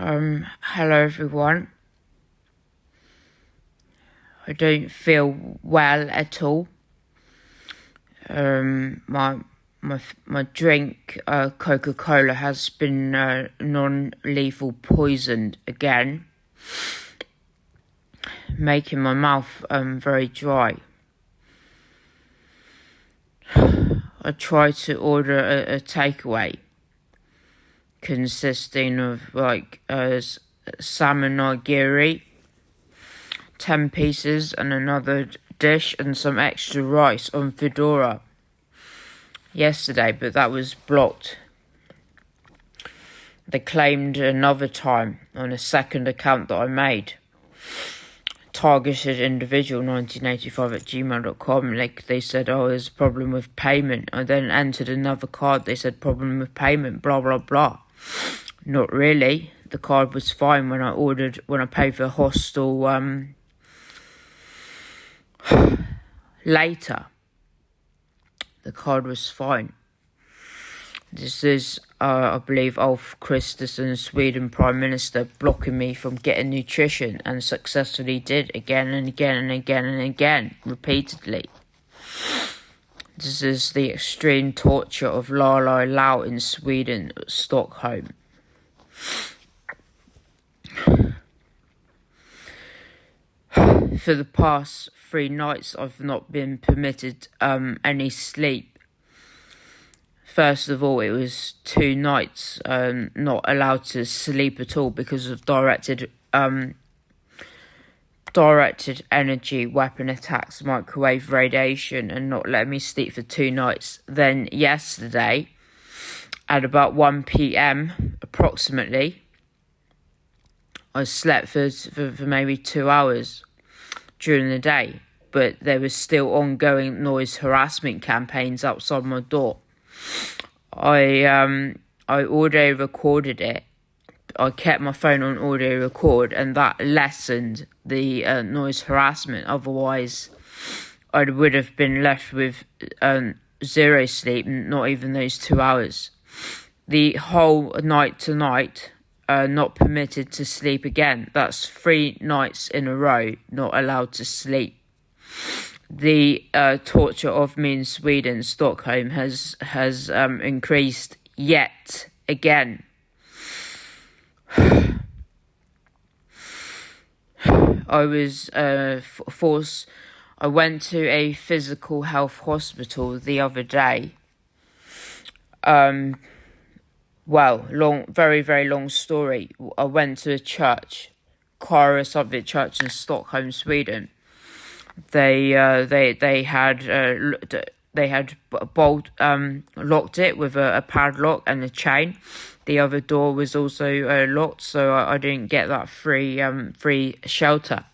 Hello everyone. I don't feel well at all. My drink, Coca-Cola, has been non-lethal poisoned again, making my mouth very dry. I tried to order a takeaway consisting of salmon nigiri, 10 pieces, and another dish and some extra rice on Foodora yesterday, but that was blocked. They claimed another time on a second account that I made. Targeted individual 1985@gmail.com. They said, there's a problem with payment. I then entered another card. They said problem with payment, blah blah blah. Not really. The card was fine when I paid for hostel later. The card was fine. This is, I believe, Ulf Kristersson, Sweden Prime Minister, blocking me from getting nutrition, and successfully did again and again and again and again, repeatedly. This is the extreme torture of Lalai Lao in Sweden, Stockholm. For the past 3 nights, I've not been permitted any sleep. First of all, it was 2 nights not allowed to sleep at all because of directed energy weapon attacks, microwave radiation, and not letting me sleep for 2 nights. Then yesterday, at about 1 p.m. approximately, I slept for maybe 2 hours during the day, but there was still ongoing noise harassment campaigns outside my door. I audio recorded it. I kept my phone on audio record, and that lessened the noise harassment. Otherwise, I would have been left with 0 sleep, not even those 2 hours. The whole night tonight, not permitted to sleep again. That's 3 nights in a row not allowed to sleep. The torture of me in Sweden, Stockholm, has increased yet again. I was forced. I went to a physical health hospital the other day. Very, very long story. I went to a church, Kara Subject Church in Stockholm, Sweden. They had locked it with a padlock and a chain. The other door was also locked, so I didn't get that free shelter,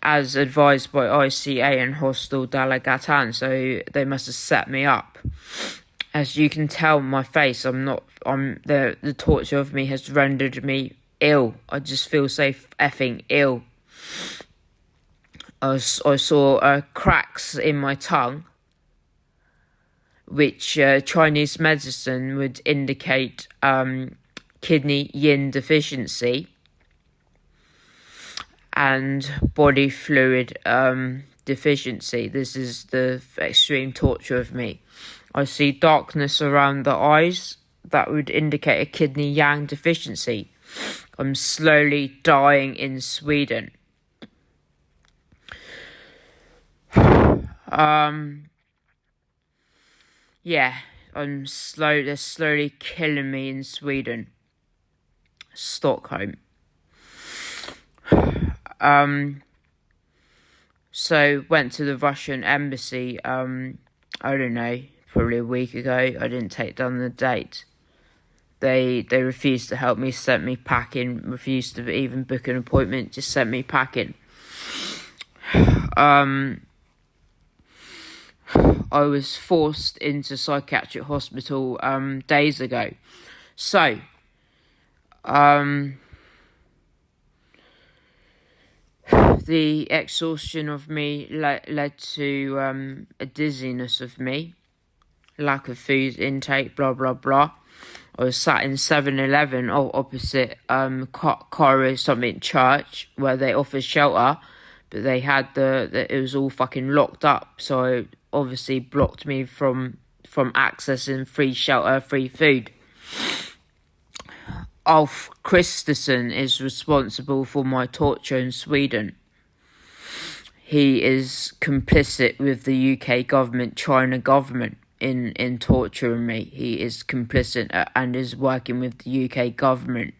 as advised by ICA and Hostel Dalagatan. So they must have set me up. As you can tell, my face, the torture of me has rendered me ill. I just feel so effing ill. I saw cracks in my tongue, which Chinese medicine would indicate kidney yin deficiency and body fluid deficiency. This is the extreme torture of me. I see darkness around the eyes. That would indicate a kidney yang deficiency. I'm slowly dying in Sweden. They're slowly killing me in Sweden, Stockholm. So went to the Russian embassy, I don't know, probably a week ago. I didn't take down the date. They refused to help me, sent me packing, refused to even book an appointment, just sent me packing. I was forced into psychiatric hospital days ago. So, the exhaustion of me led to a dizziness of me, lack of food intake, blah, blah, blah. I was sat in 7-Eleven opposite Cairo something church where they offer shelter, but they had it was all fucking locked up, so it obviously blocked me from accessing free shelter, free food. Ulf Kristersson is responsible for my torture in Sweden. He is complicit with the UK government, China government, in torturing me. He is complicit and is working with the UK government.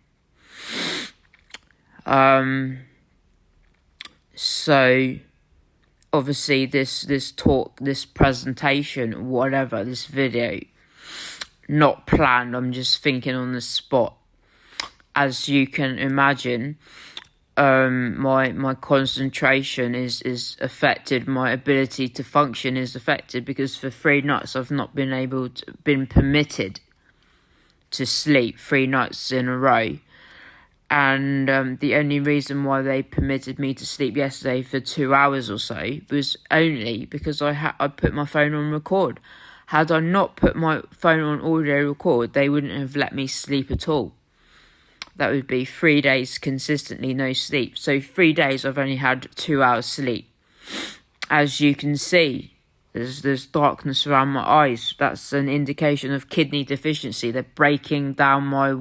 So obviously this talk, this presentation, whatever, this video, not planned. I'm just thinking on the spot. As you can imagine, my concentration is affected. My ability to function is affected because for 3 nights I've not been permitted to sleep 3 nights in a row. And the only reason why they permitted me to sleep yesterday for 2 hours or so was only because I put my phone on record. Had I not put my phone on audio record, they wouldn't have let me sleep at all. That would be 3 days consistently no sleep. So 3 days I've only had 2 hours sleep. As you can see, there's darkness around my eyes. That's an indication of kidney deficiency. They're breaking down my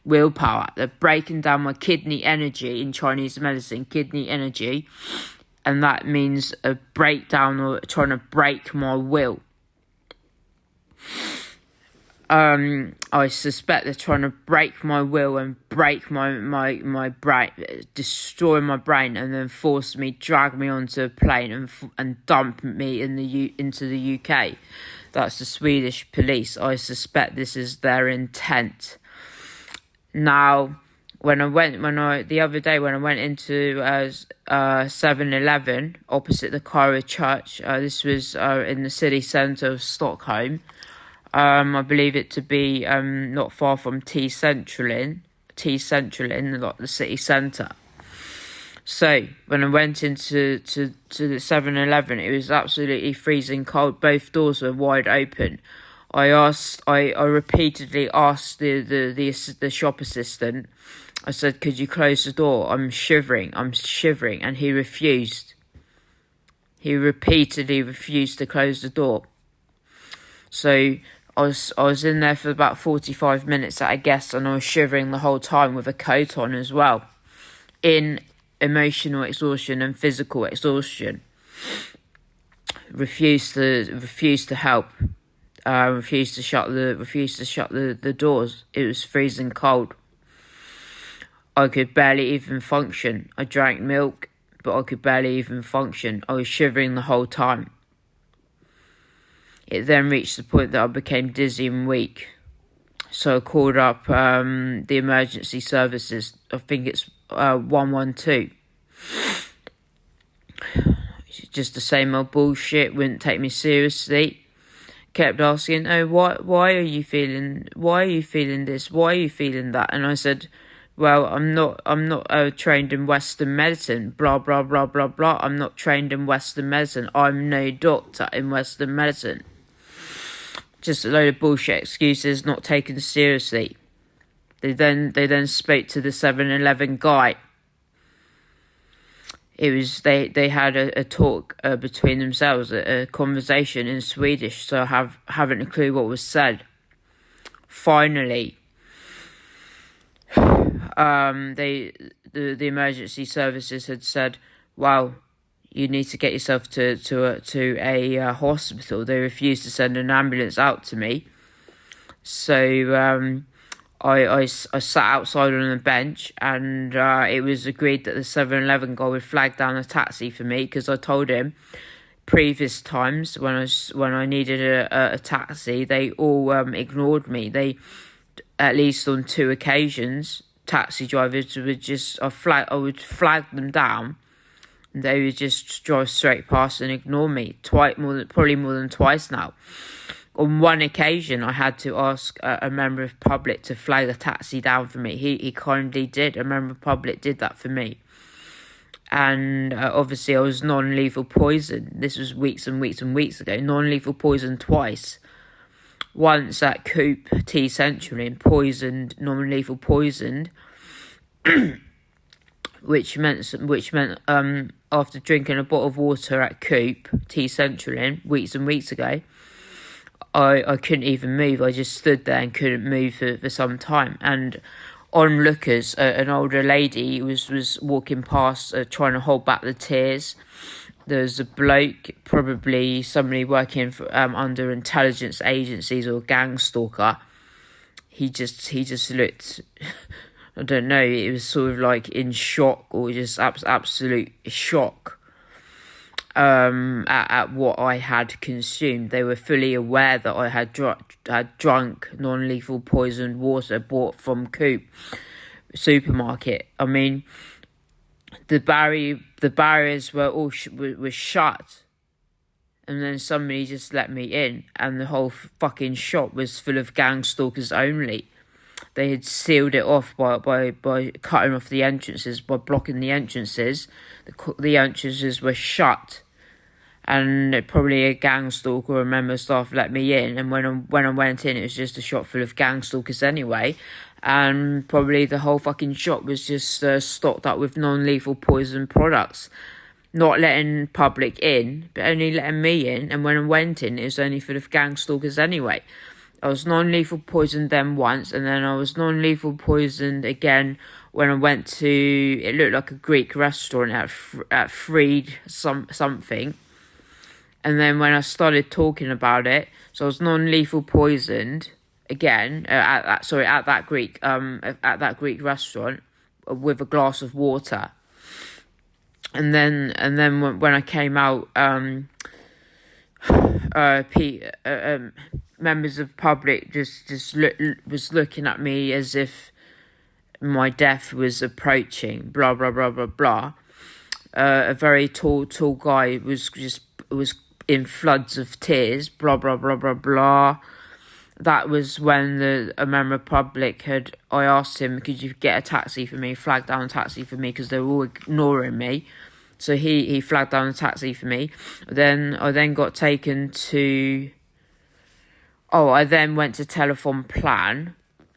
willpower. They're breaking down my kidney energy in Chinese medicine, kidney energy. And that means a breakdown or trying to break my will. I suspect they're trying to break my will and break my brain, destroy my brain, and then force me, drag me onto a plane and dump me into the UK. That's the Swedish police. I suspect this is their intent. Now, the other day when I went into 7-Eleven opposite the Cairo church, this was in the city centre of Stockholm. I believe it to be not far from T Central in like the city centre. So when I went into the 7-Eleven, it was absolutely freezing cold. Both doors were wide open. I repeatedly asked the shop assistant. I said, "Could you close the door? I'm shivering," and he refused. He repeatedly refused to close the door. So I was in there for about 45 minutes at a guess, and I was shivering the whole time with a coat on as well, in emotional exhaustion and physical exhaustion. Refused to help. Refused to shut the doors. It was freezing cold. I could barely even function. I drank milk, but I could barely even function. I was shivering the whole time. It then reached the point that I became dizzy and weak. So I called up the emergency services. I think it's 112. Just the same old bullshit. Wouldn't take me seriously. Kept asking, "Oh, why are you feeling this? Why are you feeling that?" And I said, "Well, I'm not trained in Western medicine, blah, blah, blah, blah, blah. I'm not trained in Western medicine. I'm no doctor in Western medicine." Just a load of bullshit excuses, not taken seriously. They then spoke to the 7-Eleven guy. It was they had a talk between themselves, a conversation in Swedish, so I haven't a clue what was said. Finally, the emergency services had said, "Well, you need to get yourself to a hospital." They refused to send an ambulance out to me. So I sat outside on a bench, and it was agreed that the 7-Eleven guy would flag down a taxi for me, because I told him previous times when I needed a taxi, they all ignored me. They, at least on 2 occasions, taxi drivers would I would flag them down. They would just drive straight past and ignore me. Probably more than twice now. On one occasion, I had to ask a member of public to flag a taxi down for me. He kindly did. A member of public did that for me. And obviously, I was non-lethal poisoned. This was weeks and weeks and weeks ago. Non-lethal poisoned twice. once at Coop T Central in poisoned, non-lethal poisoned, which meant after drinking a bottle of water at Coop T Central in weeks and weeks ago, I couldn't even move. I just stood there and couldn't move for some time. And onlookers, an older lady was walking past, trying to hold back the tears. There's a bloke, probably somebody working for, under intelligence agencies or gang stalker. He just looked, I don't know, it was sort of like in shock or just absolute shock at what I had consumed. They were fully aware that I had drunk non-lethal poisoned water bought from Coop supermarket. I mean, the barriers were all were shut, and then somebody just let me in, and the whole fucking shop was full of gang stalkers only. They had sealed it off by cutting off the entrances, by blocking the entrances. The entrances were shut, and probably a gang stalker or a member of staff let me in. And when I went in, it was just a shop full of gang stalkers anyway. And probably the whole fucking shop was just stocked up with non-lethal poison products. Not letting public in, but only letting me in. And when I went in, it was only full of gang stalkers anyway. I was non-lethal poisoned then once, and then I was non-lethal poisoned again when I went to, it looked like a Greek restaurant at Freed something. And then when I started talking about it, so I was non-lethal poisoned again at that Greek restaurant with a glass of water. And then when I came out, members of public was looking at me as if my death was approaching. Blah blah blah blah blah. A very tall guy was in floods of tears. Blah blah blah blah blah. That was when a member of public I asked him, could you get a taxi for me, flag down a taxi for me, because they were all ignoring me. So he flagged down a taxi for me. I then got taken to, I then went to Telephone Plan,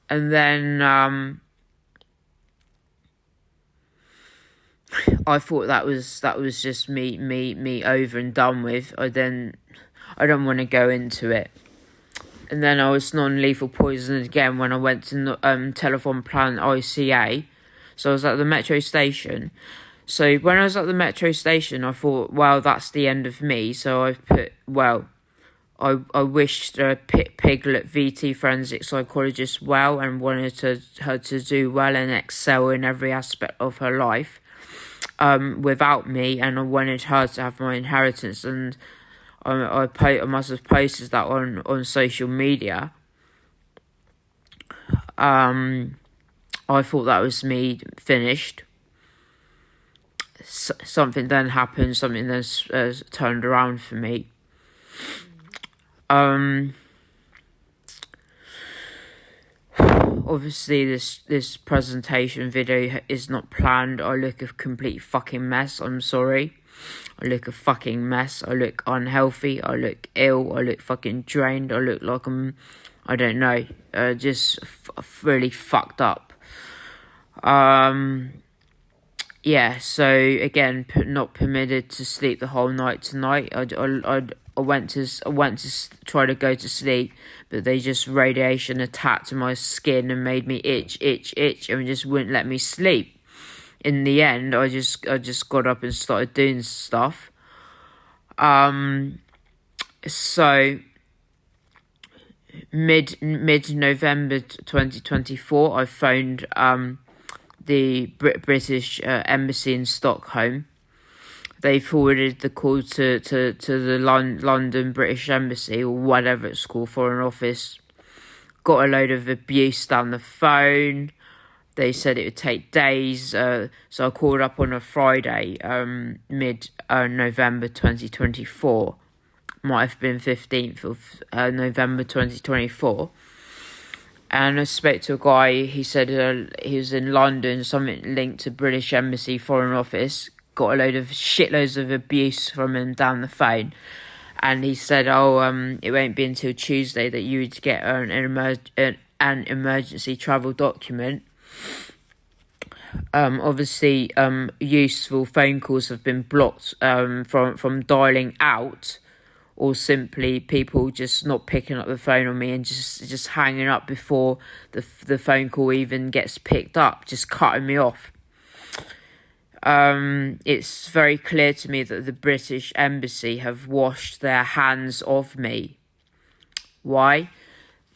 and then I thought that was just me over and done with. I don't want to go into it. And then I was non-lethal poisoned again when I went to Telephone Plan ICA. So I was at the metro station. So when I was at the metro station, I thought, well, that's the end of me. So I put, I wished Piglet VT forensic psychologist well, and wanted her to do well and excel in every aspect of her life without me, and I wanted her to have my inheritance. And I must have posted that on social media. I thought that was me finished. Something then happened. Something then turned around for me. Obviously, this presentation video is not planned. I look a complete fucking mess. I'm sorry. I look a fucking mess. I look unhealthy. I look ill. I look fucking drained. I look like I don't know, just really fucked up. Yeah, so again, not permitted to sleep the whole night tonight. I went to try to go to sleep, but they just radiation attacked my skin and made me itch, and just wouldn't let me sleep. In the end, I just got up and started doing stuff. So mid-November 2024, I phoned the British Embassy in Stockholm. They forwarded the call to the London British Embassy, or whatever it's called, Foreign Office. Got a load of abuse down the phone. They said it would take days. So I called up on a Friday, mid-November 2024. Might have been 15th of November 2024. And I spoke to a guy. He said he was in London, something linked to British Embassy Foreign Office. Got a shitloads of abuse from him down the phone. and he said, "Oh, it won't be until Tuesday that you would get an emergency travel document." Obviously, useful phone calls have been blocked from dialing out, or simply people just not picking up the phone on me and just hanging up before the phone call even gets picked up, just cutting me off. It's very clear to me that the British Embassy have washed their hands of me. Why?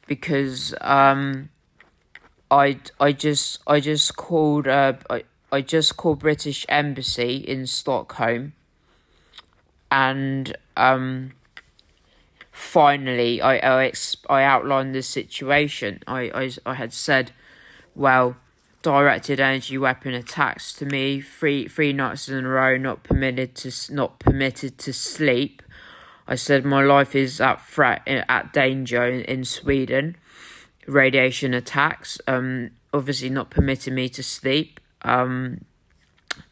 Because I just called British Embassy in Stockholm, and finally I outlined the situation. I had said, well, directed energy weapon attacks to me, three nights in a row, not permitted to sleep. I said my life is at danger in Sweden. Radiation attacks, obviously not permitting me to sleep. And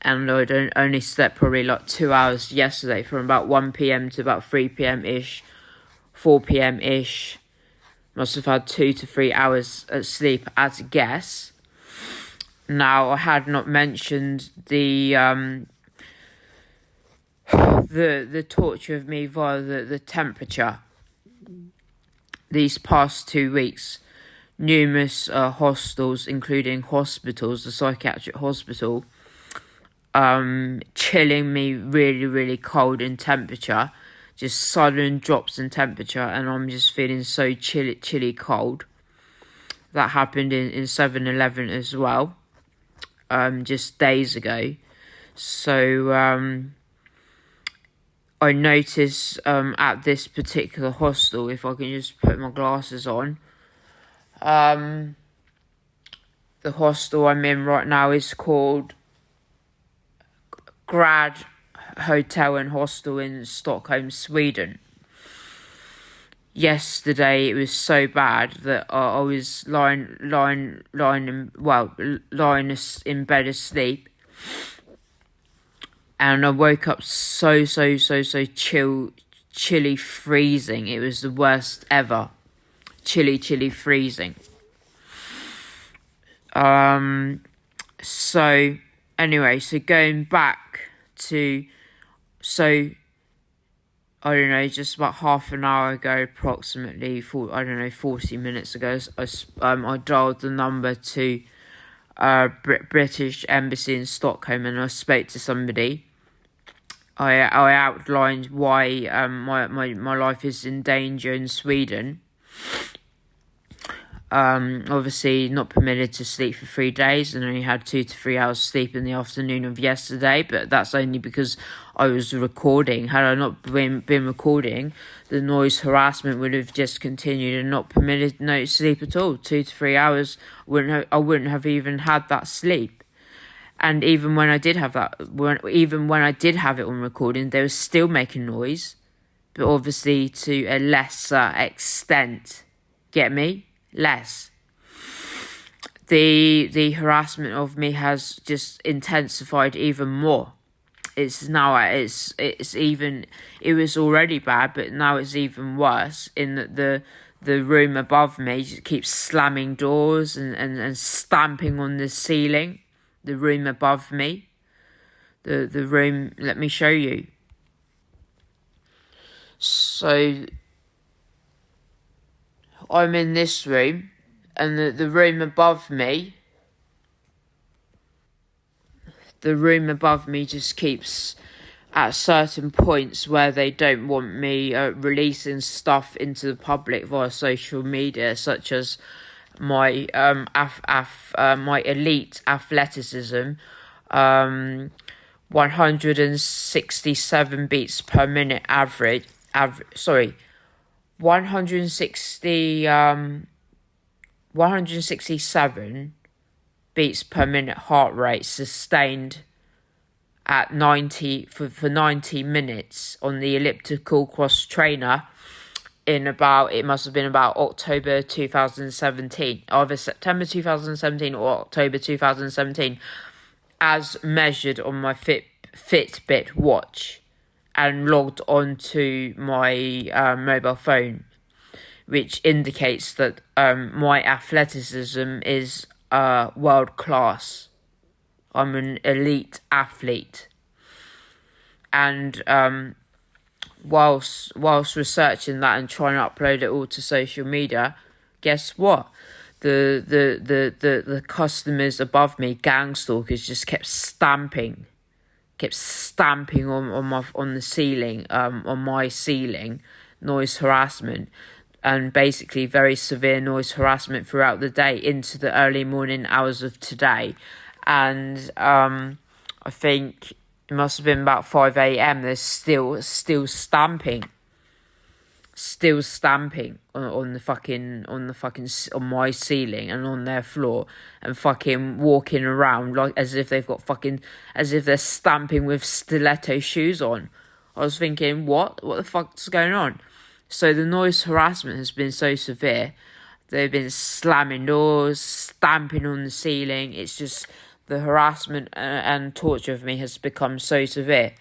I only slept probably like 2 hours yesterday, from about 1 p.m. to about 3 p.m. ish, 4 p.m. ish. Must have had 2 to 3 hours of sleep as a guess. Now, I had not mentioned the torture of me via the temperature. These past 2 weeks, numerous hostels, including hospitals, the psychiatric hospital, chilling me really, really cold in temperature, just sudden drops in temperature, and I'm just feeling so chilly cold. That happened in 7-Eleven as well, just days ago. So I noticed at this particular hostel, if I can just put my glasses on, the hostel I'm in right now is called Grad Hotel and Hostel in Stockholm, Sweden. Yesterday it was so bad that I was lying in bed asleep, and I woke up so chilly, freezing. It was the worst ever. Chilly, freezing. So anyway, so going back to, I don't know, just about half an hour ago, approximately, 40 minutes ago, I dialed the number to British Embassy in Stockholm, and I spoke to somebody. I outlined why my life is in danger in Sweden. Obviously not permitted to sleep for 3 days, and only had 2 to 3 hours sleep in the afternoon of yesterday, but that's only because I was recording. Had I not been recording, the noise harassment would have just continued and not permitted no sleep at all. 2 to 3 hours, I wouldn't have even had that sleep. And even when I did have it on recording, they were still making noise, but obviously to a lesser extent. Get me? Less. The harassment of me has just intensified even more. It was already bad, but now it's even worse, in that the room above me just keeps slamming doors and stamping on the ceiling. The room above me. The room, let me show you. So I'm in this room, and the room above me, just keeps, at certain points where they don't want me releasing stuff into the public via social media, such as my my elite athleticism, 167 beats per minute average. 167 beats per minute heart rate sustained at 90 for 90 minutes on the elliptical cross trainer it must have been about October 2017, either September 2017 or October 2017, as measured on my Fitbit watch. and logged onto my mobile phone, which indicates that my athleticism is world class. I'm an elite athlete. And whilst researching that and trying to upload it all to social media, guess what? The customers above me, gang stalkers, just kept stamping on the ceiling, on my ceiling, noise harassment, and basically very severe noise harassment throughout the day into the early morning hours of today. And I think it must have been about 5 a.m. There's still stamping on my ceiling and on their floor, and fucking walking around like as if they're stamping with stiletto shoes on. I was thinking, what the fuck's going on? So the noise harassment has been so severe. They've been slamming doors, stamping on the ceiling. It's just the harassment and torture of me has become so severe.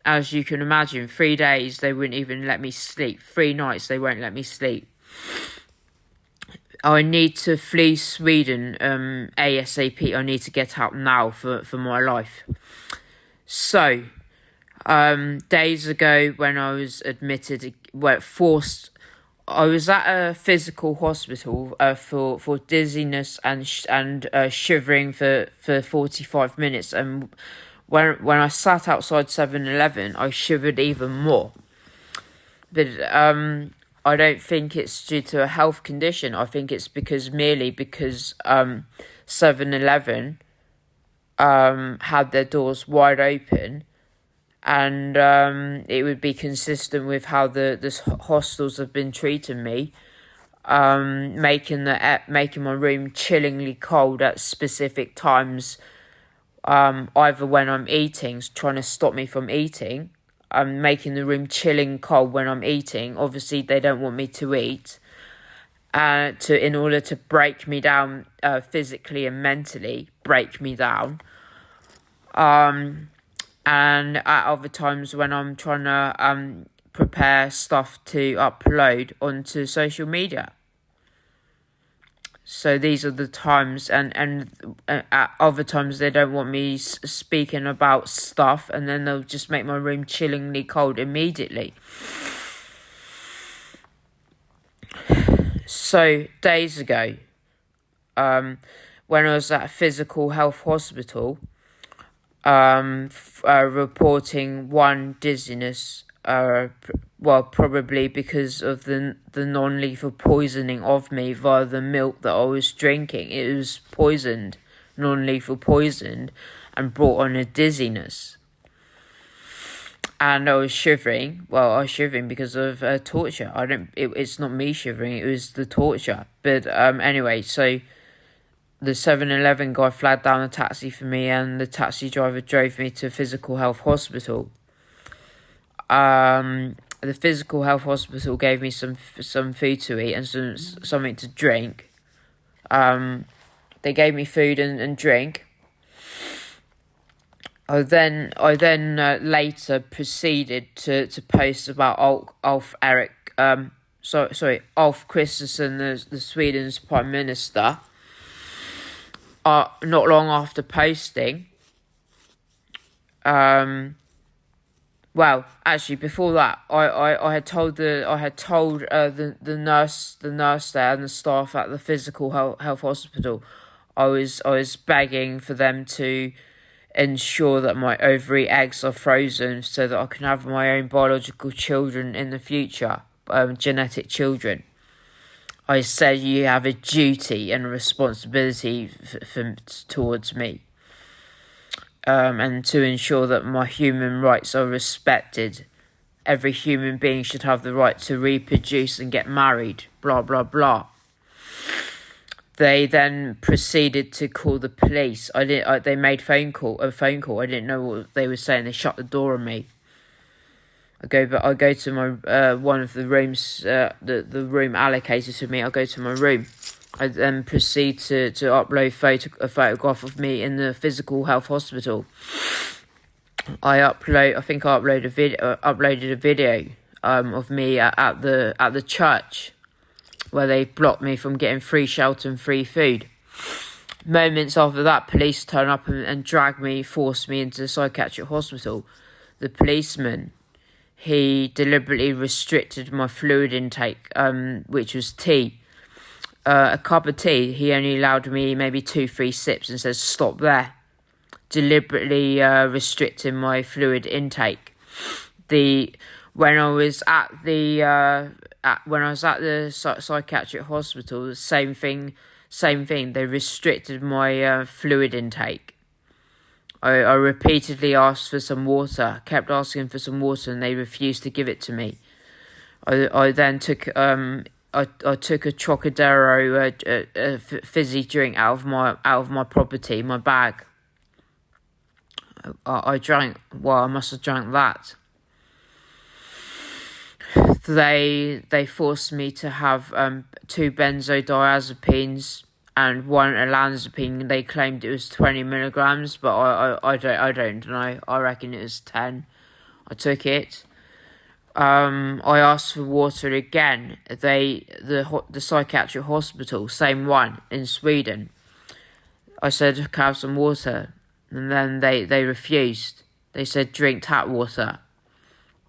As you can imagine, 3 days they wouldn't even let me sleep. 3 nights they won't let me sleep. I need to flee Sweden ASAP. I need to get out now for my life. So, days ago when I was admitted, I was at a physical hospital for dizziness and shivering for 45 minutes, and when I sat outside 7-Eleven, I shivered even more. But I don't think it's due to a health condition. I think it's merely because 7-Eleven had their doors wide open, and it would be consistent with how the hostels have been treating me, making my room chillingly cold at specific times. Either when I'm eating, trying to stop me from eating, making the room chilling cold when I'm eating. Obviously, they don't want me to eat, in order to break me down physically and mentally, break me down. And at other times when I'm trying to prepare stuff to upload onto social media. So these are the times, and at other times they don't want me speaking about stuff, and then they'll just make my room chillingly cold immediately. So days ago, when I was at a physical health hospital, reporting one dizziness, probably because of the non-lethal poisoning of me via the milk that I was drinking. It was non-lethal poisoned, and brought on a dizziness. And I was shivering. Well, I was shivering because of torture. It's not me shivering, it was the torture. But anyway, so the 7-Eleven guy flagged down a taxi for me, and the taxi driver drove me to a physical health hospital. The physical health hospital gave me some food to eat and something to drink. They gave me food and drink. I then later proceeded to post about Ulf Kristersson, the Sweden's Prime Minister. Not long after posting, well, actually, before that, I had told the nurse there and the staff at the physical health hospital, I was begging for them to ensure that my ovary eggs are frozen so that I can have my own biological children in the future, genetic children. I said you have a duty and a responsibility towards me. And to ensure that my human rights are respected. Every human being should have the right to reproduce and get married, blah, blah, blah. They then proceeded to call the police. They made a phone call. I didn't know what they were saying. They shut the door on me. I go to my one of the rooms, the room allocated to me. I go to my room. I then proceed to upload a photograph of me in the physical health hospital. I think I uploaded a video of me at the church where they blocked me from getting free shelter and free food. Moments after that, police turn up and drag me, force me into the psychiatric hospital. The policeman, he deliberately restricted my fluid intake, which was tea. A cup of tea, he only allowed me maybe 2-3 sips and says, stop there. Deliberately restricting my fluid intake. When I was at the psychiatric hospital, the same thing. They restricted my fluid intake. I repeatedly asked for some water, kept asking for some water, and they refused to give it to me. I then took I took a Trocadero fizzy drink out of my property, my bag. I drank. Well, I must have drank that. They forced me to have 2 benzodiazepines and 1 olanzapine. They claimed it was 20 milligrams, but I don't know. I reckon it was 10. I took it. I asked for water again. The psychiatric hospital, same one in Sweden. I said, can I have some water? And then they refused. They said, drink tap water.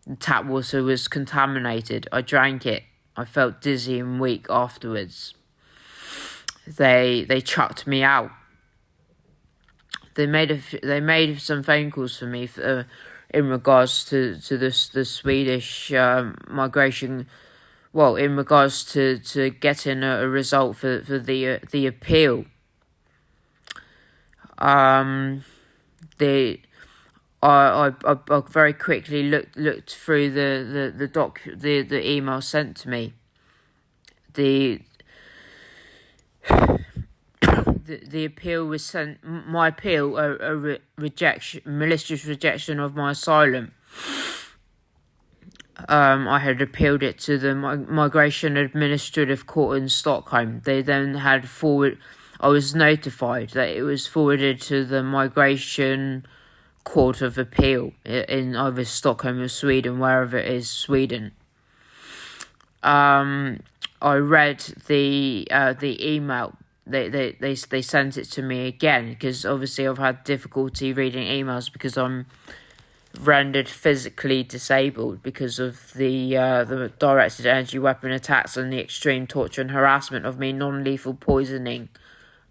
The tap water was contaminated. I drank it. I felt dizzy and weak afterwards. They chucked me out. They made some phone calls for me in regards to the Swedish migration. Well, in regards to getting a result for the appeal. I very quickly looked through the email sent to me. The appeal was sent. My appeal, a malicious rejection of my asylum. I had appealed it to the Migration Administrative Court in Stockholm. They then had I was notified that it was forwarded to the Migration Court of Appeal in either Stockholm or Sweden, wherever it is, Sweden. I read the email. They sent it to me again because obviously I've had difficulty reading emails because I'm rendered physically disabled because of the directed energy weapon attacks and the extreme torture and harassment of me, non-lethal poisoning,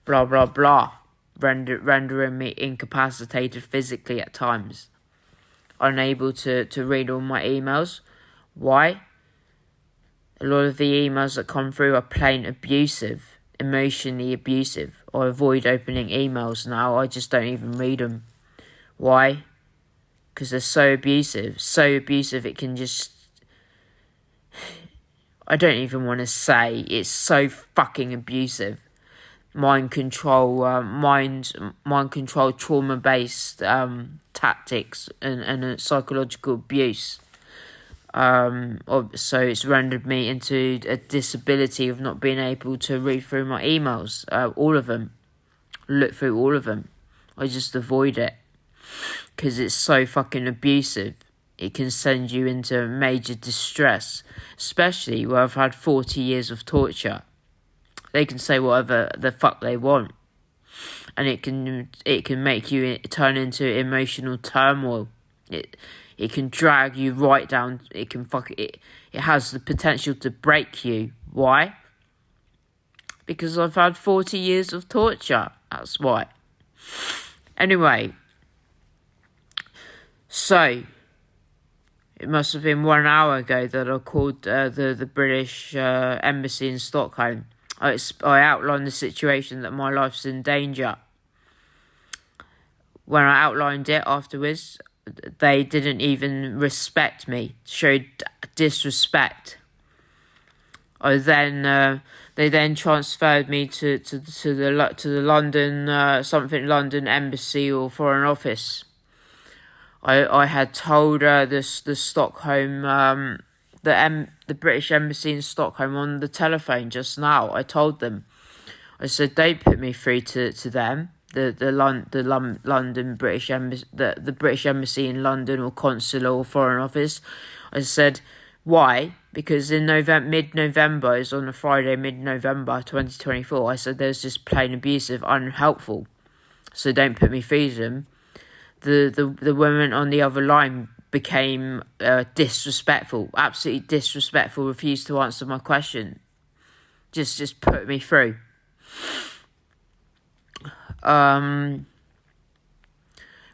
blah blah blah, rendering me incapacitated physically at times, unable to read all my emails. Why? A lot of the emails that come through are plain abusive, emotionally abusive. I avoid opening emails now. I just don't even read them. Why? Because they're so abusive it can just... I don't even want to say. It's so fucking abusive. Mind control, trauma-based tactics and psychological abuse. So it's rendered me into a disability of not being able to read through my emails, all of them, look through all of them. I just avoid it because it's so fucking abusive. It can send you into major distress, especially where I've had 40 years of torture. They can say whatever the fuck they want, and it can make you turn into emotional turmoil. It can drag you right down. It has the potential to break you. Why? Because I've had 40 years of torture. That's why. Anyway, so it must have been 1 hour ago that I called the British embassy in Stockholm. I outlined the situation that my life's in danger. When I outlined it afterwards, they didn't even respect me, showed disrespect. They then transferred me to the London embassy or foreign office. I had told the Stockholm the British embassy in Stockholm on the telephone just now. I told them, I said, don't put me through to them. London British Embassy, the British Embassy in London or consular or foreign office. I said, why? Because in mid-November, is on a Friday, mid-November 2024, I said there's just plain abusive, unhelpful. So don't put me through them. The woman on the other line became disrespectful, absolutely disrespectful, refused to answer my question. Just put me through. When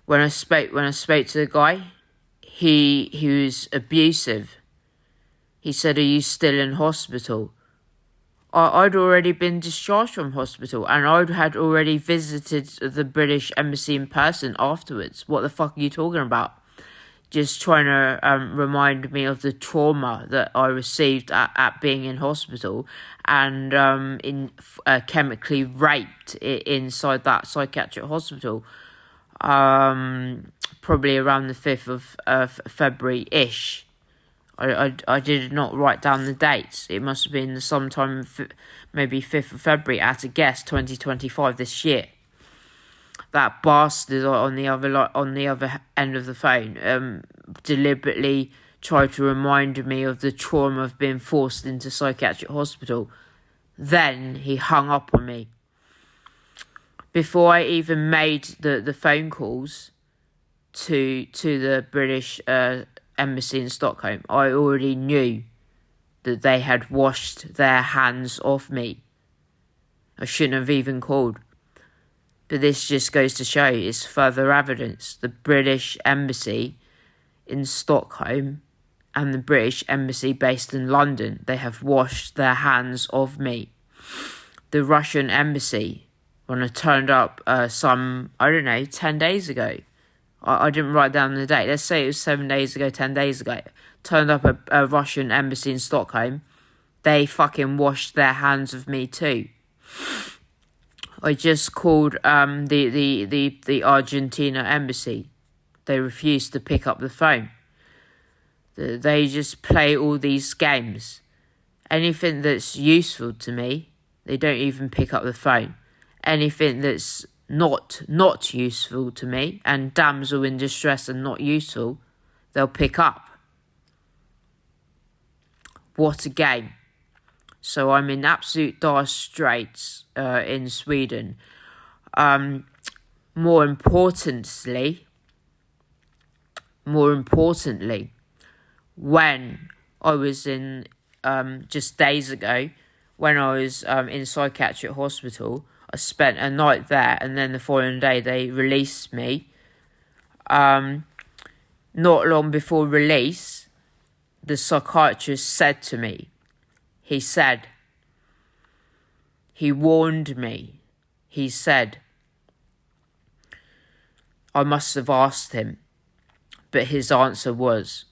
I spoke to the guy, he was abusive. He said, "Are you still in hospital?" I'd already been discharged from hospital, and I had already visited the British Embassy in person afterwards. What the fuck are you talking about? Just trying to remind me of the trauma that I received at being in hospital and chemically raped inside that psychiatric hospital. Probably around the 5th of February-ish. I did not write down the dates. It must have been sometime, maybe 5th of February, at a guess, 2025, this year. That bastard on the other end of the phone deliberately tried to remind me of the trauma of being forced into psychiatric hospital. Then he hung up on me. Before I even made the phone calls to the British Embassy in Stockholm, I already knew that they had washed their hands off me. I shouldn't have even called. But this just goes to show, it's further evidence. The British Embassy in Stockholm and the British Embassy based in London, they have washed their hands of me. The Russian Embassy, when I turned up 10 days ago, I didn't write down the date, let's say it was 7 days ago, 10 days ago, turned up a Russian Embassy in Stockholm, they fucking washed their hands of me too. I just called the Argentina Embassy. They refused to pick up the phone. They just play all these games. Anything that's useful to me, they don't even pick up the phone. Anything that's not useful to me, and damsel in distress and not useful, they'll pick up. What a game. So I'm in absolute dire straits in Sweden. More importantly, when I was in, just days ago, when I was in psychiatric hospital, I spent a night there, and then the following day they released me. Not long before release, the psychiatrist said to me, he warned me. He said, I must have asked him, but his answer was,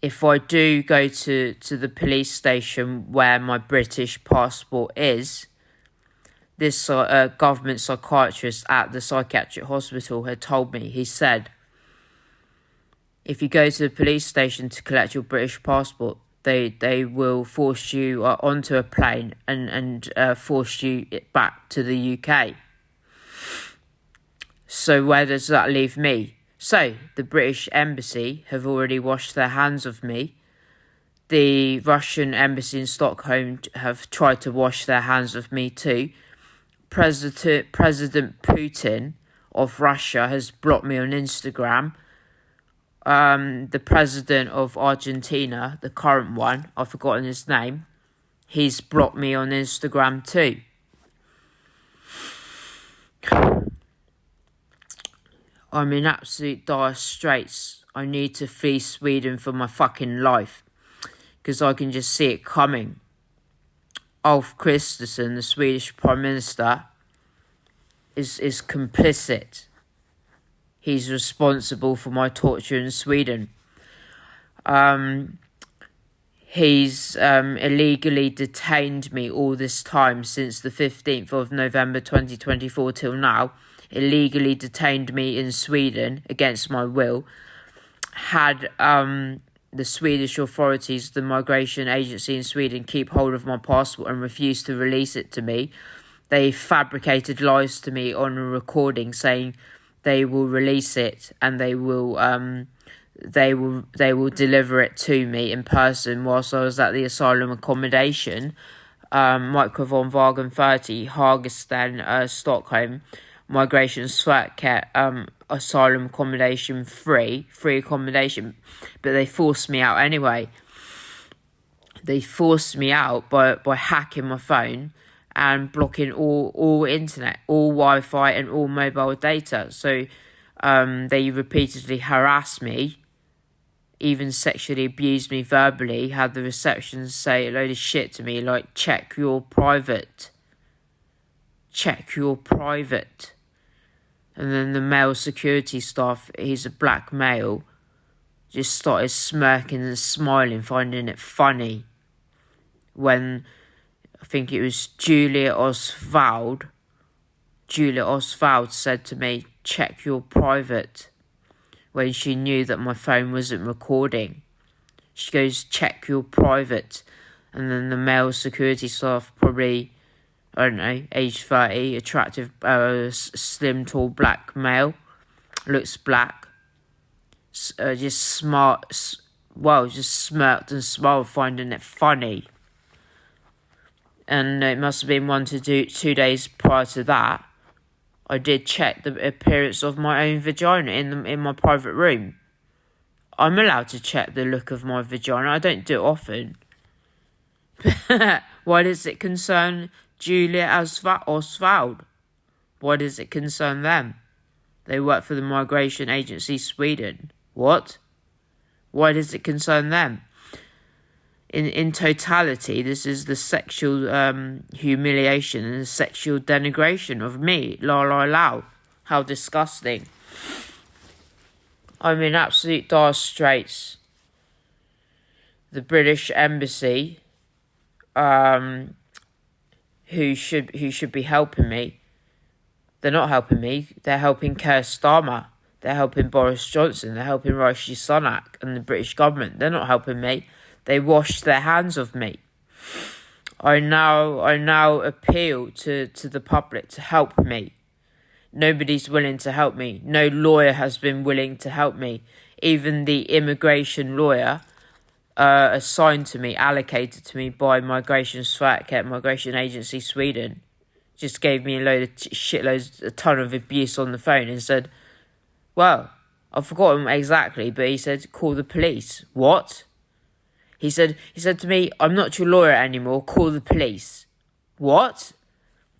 if I do go to the police station where my British passport is, this government psychiatrist at the psychiatric hospital had told me, he said, if you go to the police station to collect your British passport, they will force you onto a plane and force you back to the UK. So where does that leave me? So the British Embassy have already washed their hands of me. The Russian Embassy in Stockholm have tried to wash their hands of me too. President Putin of Russia has blocked me on Instagram. The president of Argentina, the current one, I've forgotten his name, he's blocked me on Instagram too. I'm in absolute dire straits. I need to flee Sweden for my fucking life, because I can just see it coming. Ulf Kristersson, the Swedish Prime Minister, is complicit. He's responsible for my torture in Sweden. He's illegally detained me all this time since the 15th of November 2024 till now. Illegally detained me in Sweden against my will. Had the Swedish authorities, the migration agency in Sweden, keep hold of my passport and refuse to release it to me. They fabricated lies to me on a recording saying they will release it and they will deliver it to me in person whilst I was at the asylum accommodation. Microfonwagen 30, Hagasten, Stockholm, Migrationsverket, asylum accommodation free accommodation, but they forced me out anyway. They forced me out by hacking my phone and blocking all internet, all Wi-Fi and all mobile data. So they repeatedly harassed me, even sexually abused me verbally, had the reception say a load of shit to me like, check your private. And then the male security staff, he's a black male, just started smirking and smiling, finding it funny. When I think it was Julia Oswald said to me, check your private, when she knew that my phone wasn't recording. She goes, check your private. And then the male security staff, probably, I don't know, age 30, attractive, slim, tall black male, looks black, just smirked and smiled, finding it funny. And it must have been 1 to 2 days prior to that, I did check the appearance of my own vagina in my private room. I'm allowed to check the look of my vagina. I don't do it often. Why does it concern Julia Oswald? Why does it concern them? They work for the Migration Agency Sweden. What? Why does it concern them? In totality, this is the sexual humiliation and the sexual denigration of me, Lau. How disgusting. I'm in absolute dire straits. The British Embassy, who should be helping me, they're not helping me. They're helping Keir Starmer. They're helping Boris Johnson. They're helping Rishi Sunak and the British government. They're not helping me. They washed their hands of me. I now appeal to the public to help me. Nobody's willing to help me. No lawyer has been willing to help me. Even the immigration lawyer assigned to me, allocated to me by Migrationsverket, Migration Agency Sweden, just gave me a ton of abuse on the phone and said, well, I've forgotten exactly, but he said, call the police. What? He said to me, I'm not your lawyer anymore, call the police. What?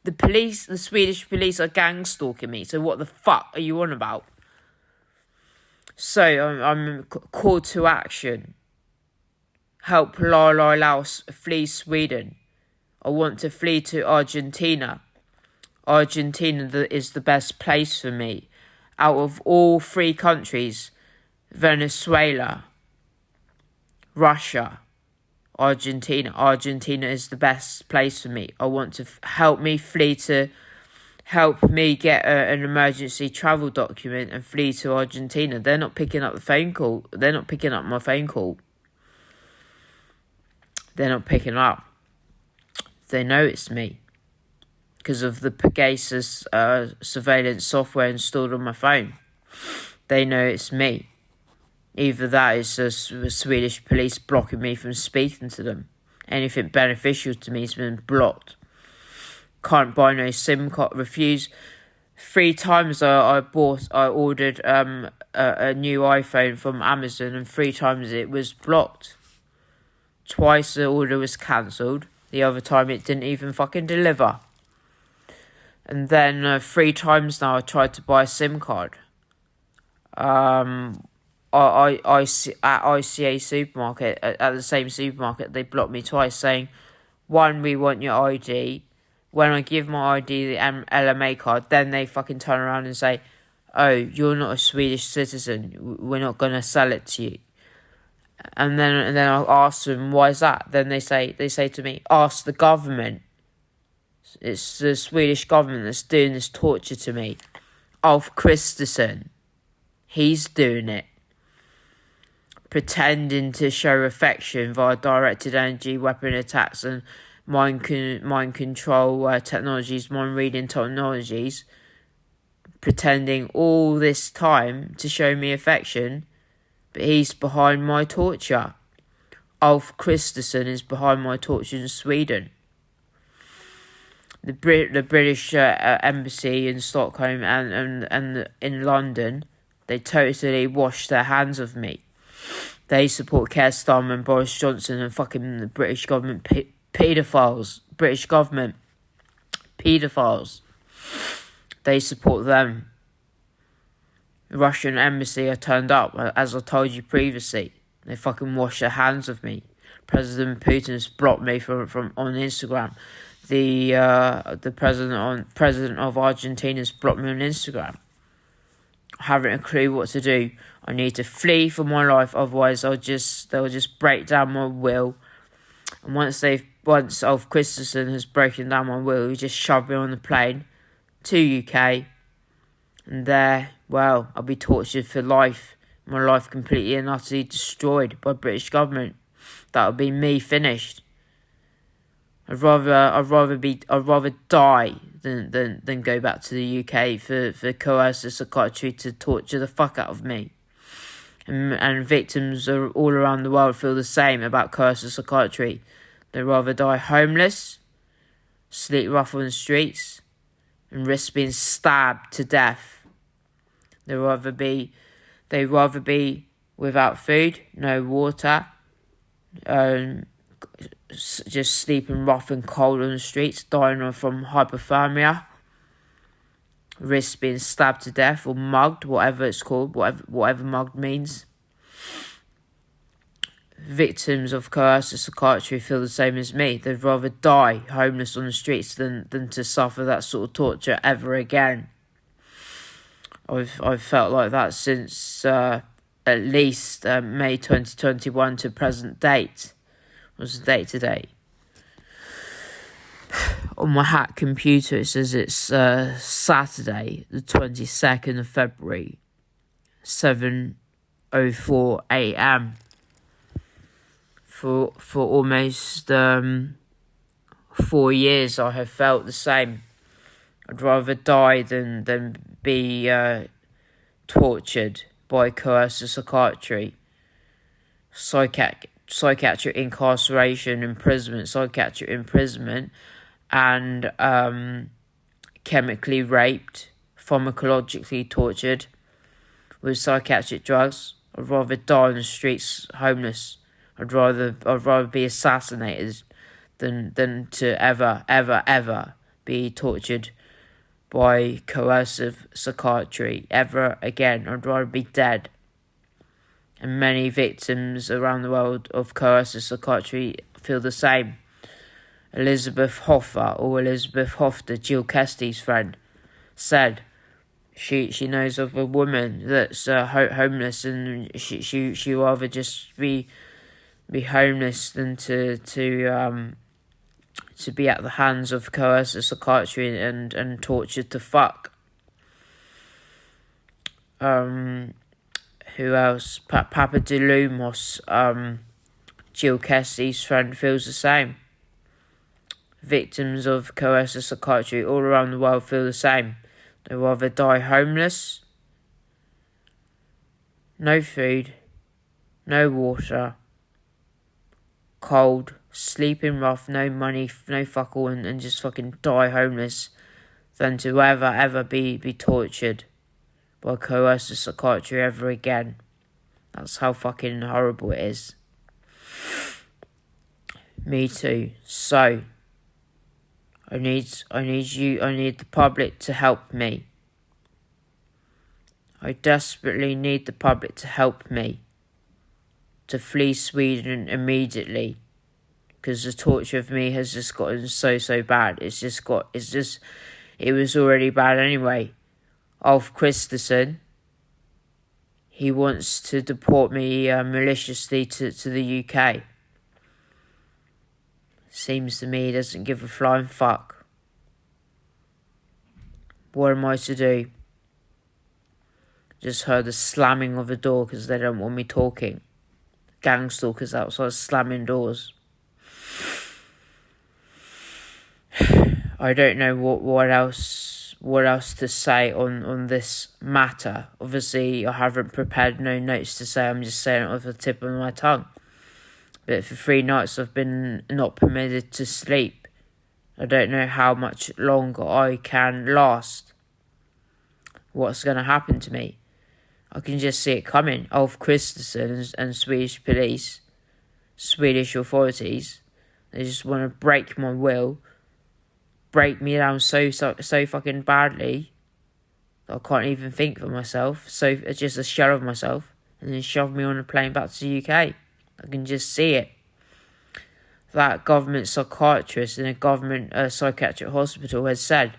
The Swedish police are gang stalking me, so what the fuck are you on about? So, I'm called to action. Help Lau flee Sweden. I want to flee to Argentina. Argentina is the best place for me. Out of all 3 countries, Venezuela, Russia, Argentina. Argentina is the best place for me. I want to help me get an emergency travel document and flee to Argentina. They're not picking up the phone call. They're not picking up my phone call. They're not picking up. They know it's me because of the Pegasus surveillance software installed on my phone. They know it's me. Either that is the Swedish police blocking me from speaking to them. Anything beneficial to me has been blocked. Can't buy no SIM card. Refuse. 3 times I ordered a new iPhone from Amazon, and 3 times it was blocked. Twice the order was cancelled. The other time it didn't even fucking deliver. And then 3 times now I tried to buy a SIM card. At ICA supermarket, at the same supermarket, they blocked me twice, saying, 1, we want your ID. When I give my ID, the LMA card, then they fucking turn around and say, oh, you're not a Swedish citizen, we're not going to sell it to you. And then I ask them, why is that? Then they say to me, ask the government. It's the Swedish government that's doing this torture to me. Ulf Kristersson, he's doing it. Pretending to show affection via directed energy weapon attacks and mind control technologies, mind reading technologies, pretending all this time to show me affection, but he's behind my torture. Ulf Kristersson is behind my torture in Sweden. The British embassy in Stockholm and in London, they totally washed their hands of me. They support Keir Starmer and Boris Johnson and fucking the British government paedophiles. British government paedophiles. They support them. The Russian embassy are turned up, as I told you previously. They fucking wash their hands of me. President Putin has blocked me from on Instagram. The president of Argentina has blocked me on Instagram. I haven't a clue what to do. I need to flee for my life, otherwise they'll just break down my will. And once Ulf Kristersson has broken down my will, he just shoved me on the plane to UK, and there, well, I'll be tortured for life. My life completely and utterly destroyed by British government. That'll be me finished. I'd rather die than go back to the UK for coercive psychiatry to torture the fuck out of me. And victims all around the world feel the same about coercive psychiatry. They'd rather die homeless, sleep rough on the streets, and risk being stabbed to death. They'd rather be without food, no water, just sleeping rough and cold on the streets, dying from hypothermia, risk being stabbed to death or mugged, whatever it's called, whatever mugged means. Victims of coercive psychiatry feel the same as me. They'd rather die homeless on the streets than to suffer that sort of torture ever again. I've felt like that since at least May 2021 to present date. What's the date today? On my hacked computer it says it's Saturday, the 22nd of February, 7:04 a.m. For almost 4 years I have felt the same. I'd rather die than be tortured by coercive psychiatry, psychiatric incarceration, psychiatric imprisonment, and chemically raped, pharmacologically tortured with psychiatric drugs. I'd rather die on the streets homeless. I'd rather be assassinated than to ever be tortured by coercive psychiatry ever again. I'd rather be dead. And many victims around the world of coercive psychiatry feel the same. Elizabeth Hofter, Jill Kestey's friend, said she knows of a woman that's homeless, and she rather just be homeless than to be at the hands of coercive psychiatry and tortured to fuck. Who else? Papa de Lumos, Jill Kestey's friend, feels the same. Victims of coercive psychiatry all around the world feel the same. They rather die homeless, no food, no water, cold, sleeping rough, no money, no fuck all, and just fucking die homeless, than to ever be tortured by coercive psychiatry ever again. That's how fucking horrible it is. Me too. So I need the public to help me. I desperately need the public to help me to flee Sweden immediately, because the torture of me has just gotten so bad. It was already bad anyway. Ulf Kristersson, he wants to deport me maliciously to the UK. Seems to me he doesn't give a flying fuck. What am I to do? Just heard the slamming of the door because they don't want me talking. Gang stalkers outside slamming doors. I don't know what else to say on this matter. Obviously, I haven't prepared no notes to say. I'm just saying it off the tip of my tongue. But for 3 nights, I've been not permitted to sleep. I don't know how much longer I can last. What's going to happen to me? I can just see it coming. Ulf Kristersson and Swedish police, Swedish authorities, they just want to break my will, break me down so fucking badly that I can't even think for myself. So it's just a shell of myself, and then shove me on a plane back to the UK. I can just see it. That government psychiatrist in a government psychiatric hospital has said.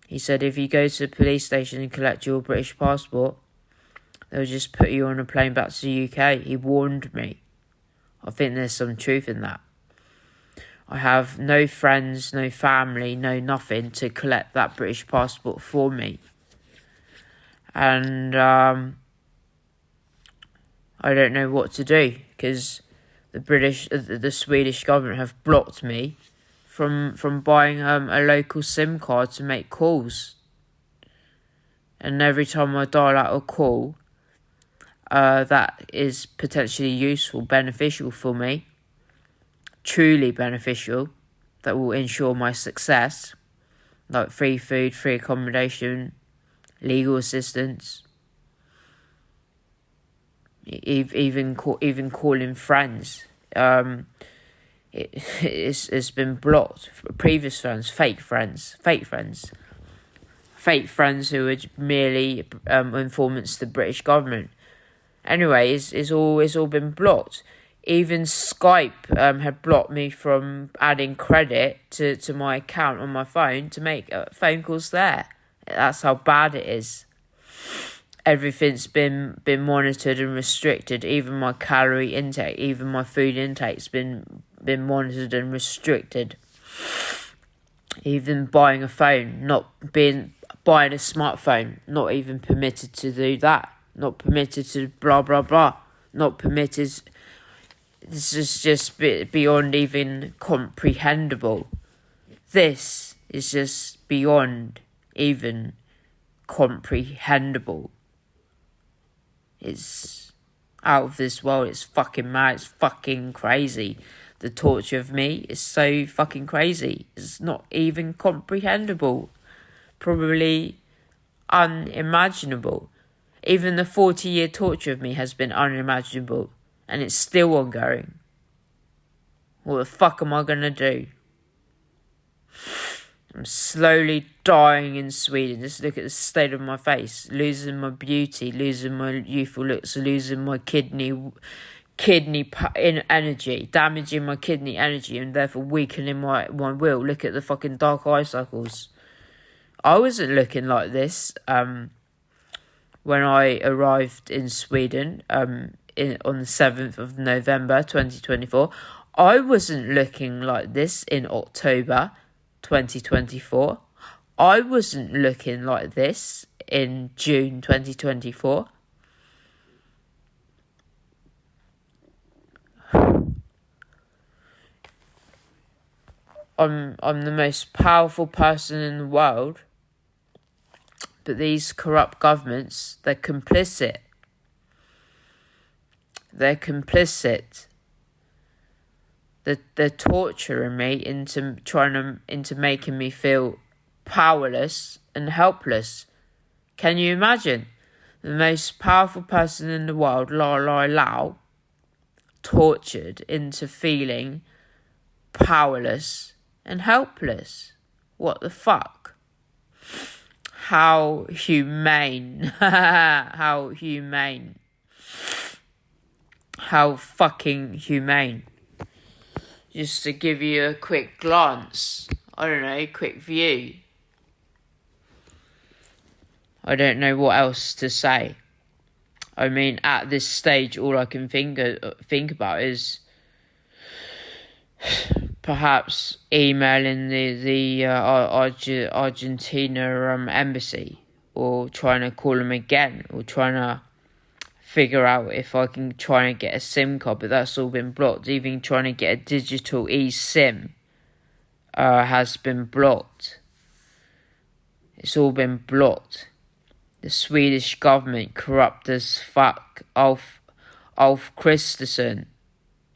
He said if you go to the police station and collect your British passport, they'll just put you on a plane back to the UK. He warned me. I think there's some truth in that. I have no friends, no family, no nothing to collect that British passport for me. And I don't know what to do, because the Swedish government have blocked me from buying a local SIM card to make calls. And every time I dial out a call that is potentially useful, beneficial for me, truly beneficial, that will ensure my success, like free food, free accommodation, legal assistance, even calling friends. It's been blocked. Previous friends, fake friends who are merely informants to the British government. Anyway, it's all been blocked. Even Skype had blocked me from adding credit to my account on my phone to make phone calls there. That's how bad it is. Everything's been monitored and restricted. Even my calorie intake, even my food intake's been monitored and restricted. Even buying a phone, buying a smartphone, not even permitted to do that. Not permitted to blah blah blah. Not permitted. This is just beyond even comprehensible. This is just beyond even comprehensible. It's out of this world. It's fucking mad. It's fucking crazy. The torture of me is so fucking crazy. It's not even comprehensible. Probably unimaginable. Even the 40-year torture of me has been unimaginable. And it's still ongoing. What the fuck am I gonna do? I'm slowly dying in Sweden. Just look at the state of my face. Losing my beauty, losing my youthful looks, losing my kidney energy, damaging my kidney energy, and therefore weakening my will. Look at the fucking dark eye circles. I wasn't looking like this when I arrived in Sweden on the 7th of November 2024. I wasn't looking like this in October 2024. I wasn't looking like this in June 2024. I'm the most powerful person in the world, but these corrupt governments, they're complicit. They're complicit. They're torturing me into making me feel powerless and helpless. Can you imagine? The most powerful person in the world, Lai Lau, tortured into feeling powerless and helpless. What the fuck? How humane. How humane. How fucking humane. Just to give you a quick glance. I don't know, quick view. I don't know what else to say. I mean, at this stage, all I can think about is perhaps emailing the Argentina embassy, or trying to call them again, or trying to figure out if I can try and get a SIM card, but that's all been blocked. Even trying to get a digital eSIM has been blocked. It's all been blocked. The Swedish government, corrupt as fuck. Ulf Kristersson,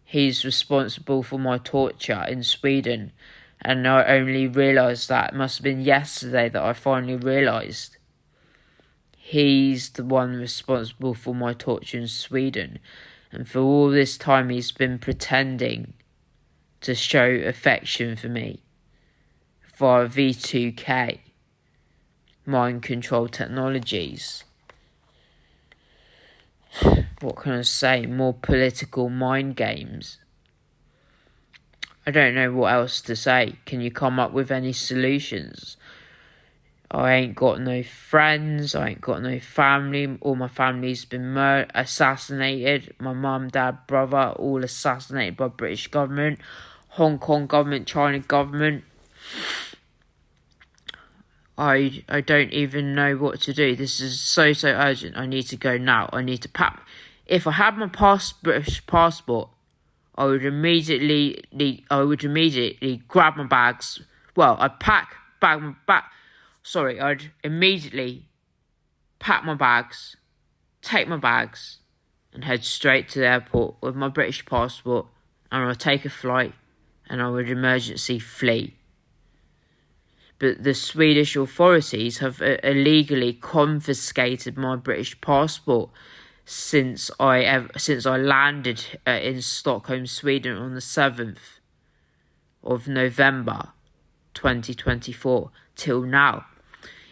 he's responsible for my torture in Sweden. And I only realised that. It must have been yesterday that I finally realised. He's the one responsible for my torture in Sweden. And for all this time he's been pretending to show affection for me via V2K. Mind control technologies. What can I say? More political mind games. I don't know what else to say. Can you come up with any solutions? I ain't got no friends. I ain't got no family. All my family's been assassinated. My mum, dad, brother, all assassinated by British government, Hong Kong government, China government. I don't even know what to do. This is so urgent. I need to go now. I need to pack. If I had my British passport, I would immediately grab my bags. Well, I'd I'd immediately pack my bags, take my bags, and head straight to the airport with my British passport, and I'd take a flight, and I would emergency flee. But the Swedish authorities have illegally confiscated my British passport since I landed in Stockholm, Sweden on the 7th of November 2024 till now.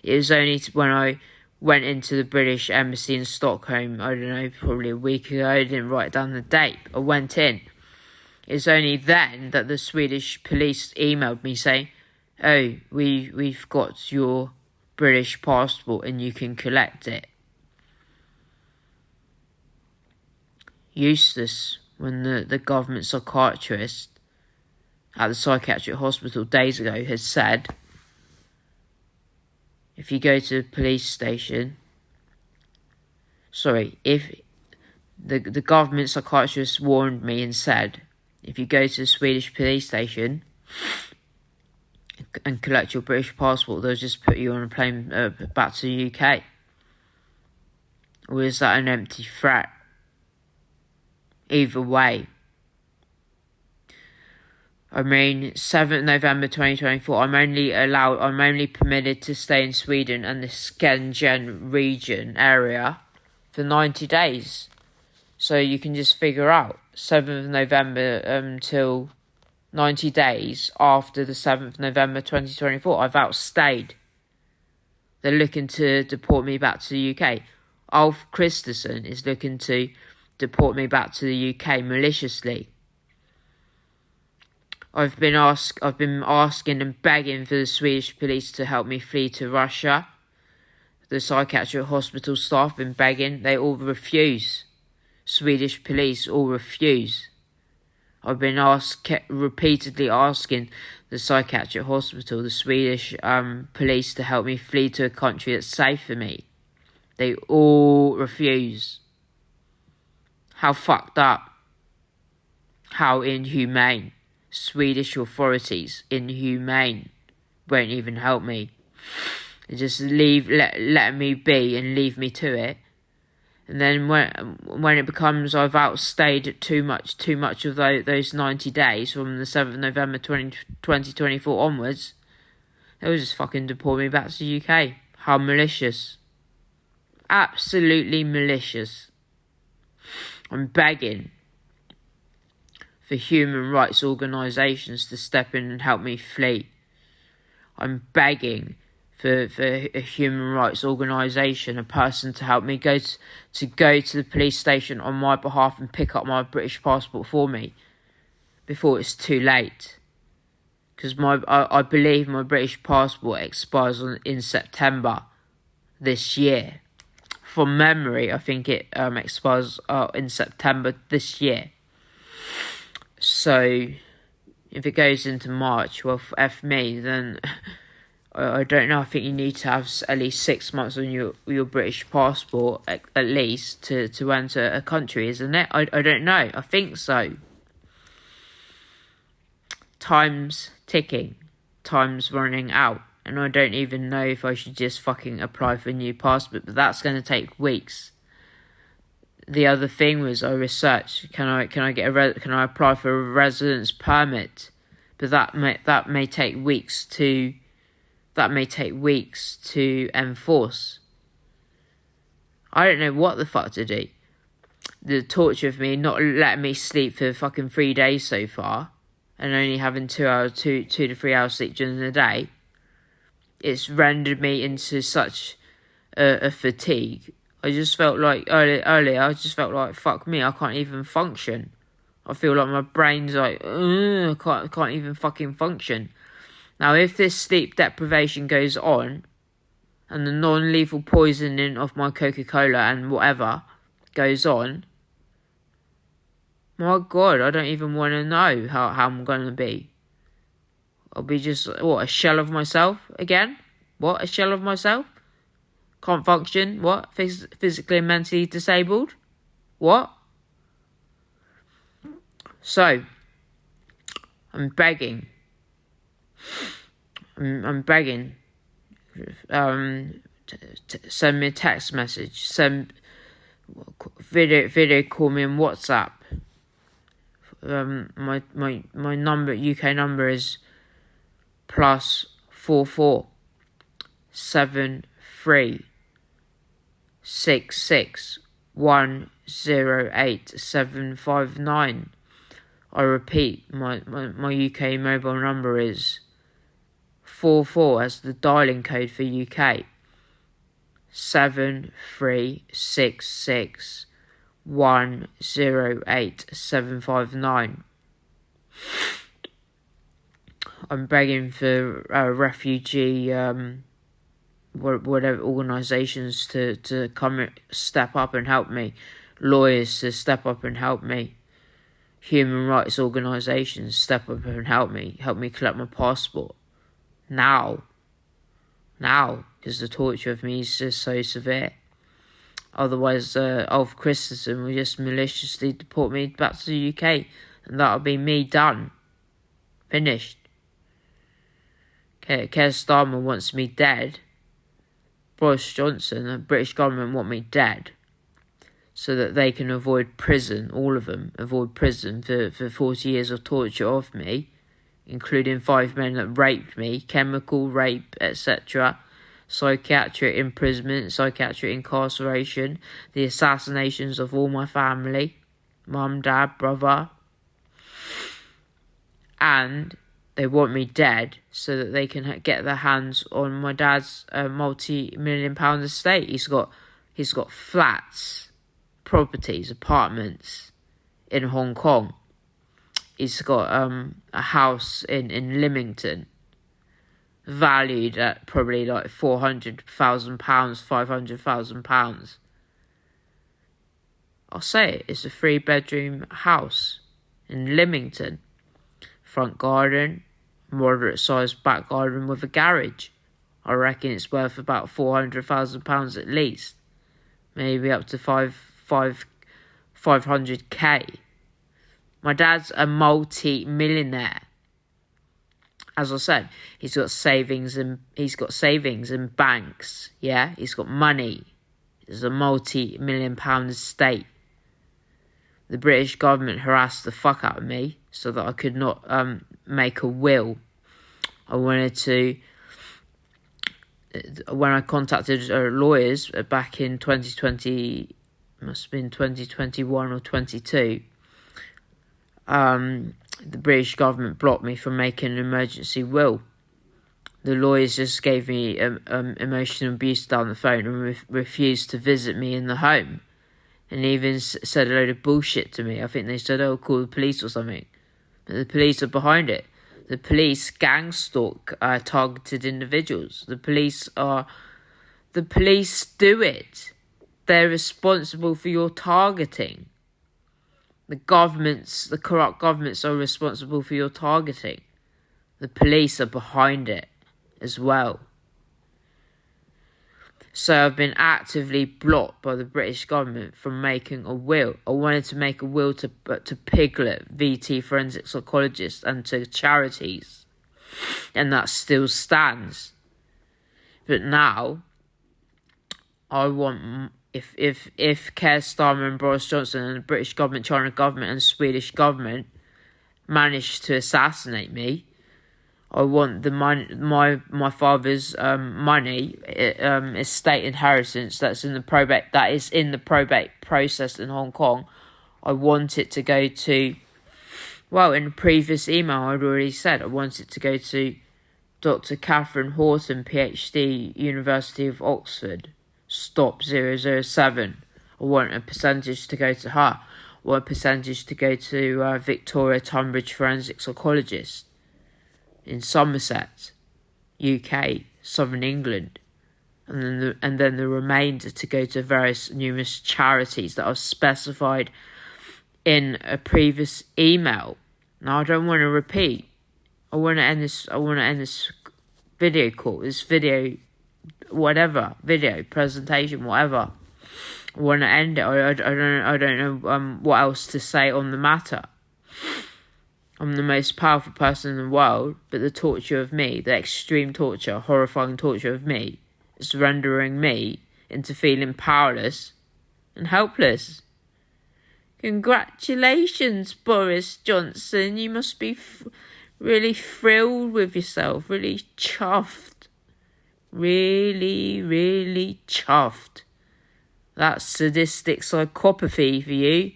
It was only when I went into the British Embassy in Stockholm, I don't know, probably a week ago. I didn't write down the date. I went in. It's only then that the Swedish police emailed me saying, "Oh, we've got your British passport and you can collect it." Useless when the government psychiatrist at the psychiatric hospital days ago has said, if you go to the police station, if the government psychiatrist warned me and said, if you go to the Swedish police station and collect your British passport, they'll just put you on a plane back to the UK. Or is that an empty threat? Either way. I mean, 7th November 2024, I'm only permitted to stay in Sweden and the Schengen region area for 90 days. So you can just figure out 7th November until 90 days after the 7th November 2024. I've outstayed. They're looking to deport me back to the UK. Ulf Kristersson is looking to deport me back to the UK maliciously. I've been asking and begging for the Swedish police to help me flee to Russia. The psychiatric hospital staff have been begging. They all refuse. Swedish police all refuse. I've been repeatedly asking the psychiatric hospital, the Swedish police, to help me flee to a country that's safe for me. They all refuse. How fucked up. How inhumane. Swedish authorities, inhumane, won't even help me. They just let me be and leave me to it. And then when it becomes I've outstayed too much of those 90 days from the 7th November 2024 onwards, they'll just fucking deport me back to the UK. How malicious. Absolutely malicious. I'm begging for human rights organisations to step in and help me flee. I'm begging for a human rights organisation, a person to help me go to the police station on my behalf and pick up my British passport for me before it's too late. Because I believe my British passport expires in September this year. From memory, I think it expires in September this year. So, if it goes into March, well, F me, then I don't know. I think you need to have at least 6 months on your British passport, at least, to enter a country, isn't it? I don't know. I think so. Time's ticking. time's running out. And I don't even know if I should just fucking apply for a new passport. But that's going to take weeks. The other thing was I researched, can I apply for a residence permit? But that may take weeks to enforce. I don't know what the fuck to do. The torture of me not letting me sleep for fucking 3 days so far, and only having 2 to 3 hours sleep during the day, it's rendered me into such a fatigue. I just felt like earlier I just felt like, fuck me, I can't even function. I feel like my brain's like, can't even fucking function. Now, if this sleep deprivation goes on, and the non-lethal poisoning of my Coca-Cola and whatever goes on, my God, I don't even want to know how I'm going to be. I'll be just, a shell of myself again? What, a shell of myself? Can't function? What? Physically and mentally disabled? What? So, I'm begging. I'm begging. Send me a text message. Send video call me on WhatsApp. My number, UK number is +44 73 66 108 759. I repeat, my UK mobile number is 44 as the dialing code for UK. 7366 108 759. I'm begging for refugee whatever organisations to come step up and help me, lawyers to step up and help me, human rights organisations step up and help me collect my passport now, because the torture of me is just so severe. Otherwise, Ulf Christensen will just maliciously deport me back to the UK, and that'll be me done, finished. Keir Starmer wants me dead. Boris Johnson, the British government, want me dead, so that they can avoid prison, all of them, for 40 years of torture of me, including 5 men that raped me, chemical rape, etc., psychiatric imprisonment, psychiatric incarceration, the assassinations of all my family, mum, dad, brother, and they want me dead so that they can get their hands on my dad's multi-million-pound estate. He's got flats, properties, apartments in Hong Kong. He's got a house in Lymington, valued at probably like £400,000, £500,000. I'll say it, it's a 3-bedroom house in Lymington. Front garden, moderate sized back garden with a garage. I reckon it's worth about £400,000 at least. Maybe up to 500k. My dad's a multi-millionaire. As I said, he's got savings in banks. Yeah, he's got money. He's a multi-million-pound estate. The British government harassed the fuck out of me so that I could not make a will. I wanted to. When I contacted lawyers back in 2020, must have been 2021 or 22. The British government blocked me from making an emergency will. The lawyers just gave me emotional abuse down the phone and refused to visit me in the home, and even said a load of bullshit to me. I think they said, "Oh, call the police or something." But the police are behind it. The police gang stalk targeted individuals. The police do it. They're responsible for your targeting. The corrupt governments are responsible for your targeting. The police are behind it as well. So I've been actively blocked by the British government from making a will. I wanted to make a will to Piglet, VT forensic psychologist, and to charities. And that still stands. But now, I want, if Keir Starmer and Boris Johnson and the British government, China government and Swedish government manage to assassinate me, I want the money, my father's money, estate inheritance that is in the probate process in Hong Kong. I want it to go to, well, in the previous email I'd already said I want it to go to Dr. Catherine Horton, PhD, University of Oxford, stop 007. I want a percentage to go to her. I want a percentage to go to Victoria Tunbridge, forensic psychologist in Somerset, UK, Southern England. And then the remainder to go to various numerous charities that I've specified in a previous email. Now I don't want to repeat. I want to end this video call, this video, whatever, video presentation, whatever. I want to end it. I don't know what else to say on the matter. I'm the most powerful person in the world, but the torture of me, the extreme torture, horrifying torture of me, is rendering me into feeling powerless and helpless. Congratulations, Boris Johnson. You must be really thrilled with yourself, really chuffed. Really, really chuffed. That's sadistic psychopathy for you.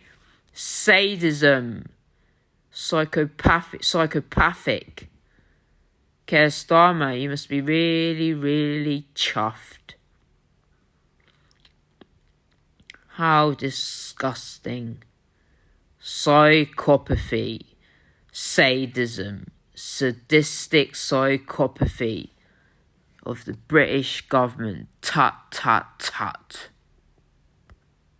Sadism. Psychopathic. Keir Starmer, you must be really, really chuffed. How disgusting. Psychopathy. Sadism. Sadistic psychopathy of the British government. Tut, tut, tut.